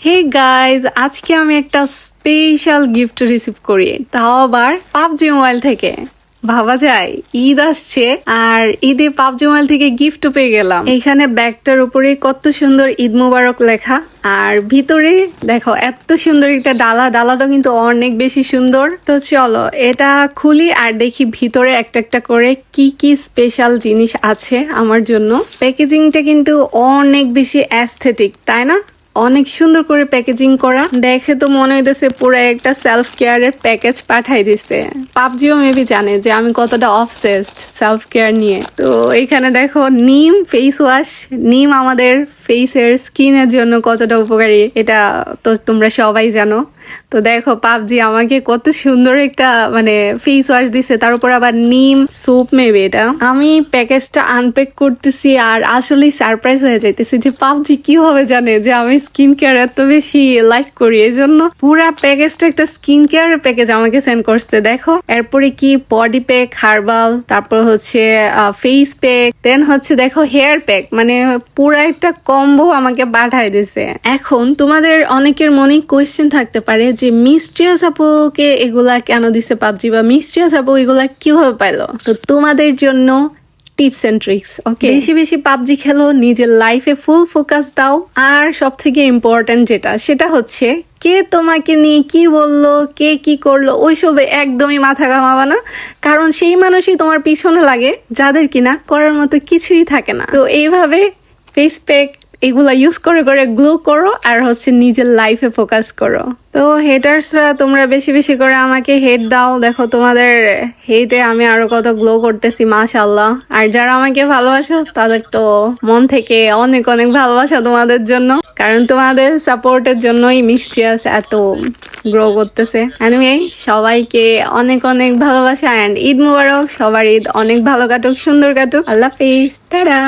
Hey guys, আজকে আমি একটা স্পেশাল গিফট রিসিভ করি, তাও আবার পাবজি মোবাইল থেকে। ভাবা যায় ঈদ আসছে আর ঈদে পাবজি মোবাইল থেকে গিফট পেয়ে গেলাম। এখানে ব্যাগটার উপরে কত সুন্দর ঈদ মুবারক লেখা, আর ভিতরে দেখো এত সুন্দর একটা ডালাটা কিন্তু অনেক বেশি সুন্দর। তো চলো এটা খুলি আর দেখি ভিতরে একটা একটা করে কি কি স্পেশাল জিনিস আছে আমার জন্য। প্যাকেজিংটা কিন্তু অনেক বেশি অ্যাস্থেটিক, তাই না? অনেক সুন্দর করে প্যাকেজিং করা, দেখে তো মনে হইতেছে পুরো একটা সেলফ কেয়ারের প্যাকেজ পাঠাই দিছে। পাবজিও মেবি জানে যে আমি কতটা অবসেসড সেলফ কেয়ার নিয়ে। তো এখানে দেখো নিম ফেস ওয়াশ। নিম আমাদের ফেসের স্কিনের জন্য কতটা উপকারী এটা তো তোমরা সবাই জানো। তো দেখো পাবজি আমাকে কত সুন্দর একটা ফেস ওয়াশ দিছে, তার উপর আবার নিম সোপ মেবি এটা। আমি প্যাকেজটা আনপ্যাক করতেছি আর আসলেই সারপ্রাইজ হয়ে যাইতেছি যে পাবজি কিভাবে জানে যে আমি স্কিন কেয়ার এত বেশি লাইক করি। এই জন্য পুরা প্যাকেজটা একটা স্কিন কেয়ার প্যাকেজ আমাকে সেন্ড করছে। দেখো এরপরে কি বডি প্যাক, হার্বাল, তারপর হচ্ছে ফেস প্যাক, দেন হচ্ছে দেখো হেয়ার প্যাক, পুরা একটা কম্বো আমাকে পাঠায় দিছে। এখন তোমাদের অনেকের মনে কোয়েশ্চেন থাকতে পারে যে মিস্ট্রিয়াস আপুকে এগুলা কেন দিছে পাবজি, বা মিস্ট্রিয়াস আপু এগুলা কিভাবে পাইলো। তো তোমাদের জন্য টিপস এন্ড ট্রিক্স। ওকে, বেশি বেশি পাবজি খেলো, নিজের লাইফে ফুল ফোকাস দাও, আর সব থেকে ইম্পর্টেন্ট সেটা হচ্ছে কে তোমাকে নিয়ে কি বললো, কে কি করলো ওইসবে একদমই মাথা ঘামাবা না, কারণ সেই মানুষই তোমার পিছনে লাগে যাদের কিনা করার মতো কিছুই থাকে না। তো এইভাবে ফেস প্যাক এগুলা ইউজ করে করে গ্লো করো আর হচ্ছে নিজের লাইফে ফোকাস করো। তো হেটার্সরা তোমরা বেশি বেশি করে আমাকে হেট দাও, দেখো তোমাদের হেটে আমি আরো কত গ্লো করতেছি মাশাআল্লাহ। আর যারা আমাকে ভালোবাসো তাদের তো মন থেকে অনেক অনেক ভালোবাসা তোমাদের জন্য, কারণ তোমাদের সাপোর্টের জন্যই মিস্ট্রিয়াস এত গ্রো করতেছে। এনিওয়ে সবাইকে অনেক অনেক ভালোবাসা অ্যান্ড ঈদ মুবারক। সবার ঈদ অনেক ভালো কাটুক, সুন্দর কাটুক। আল্লাহ হাফেজ, টাটা।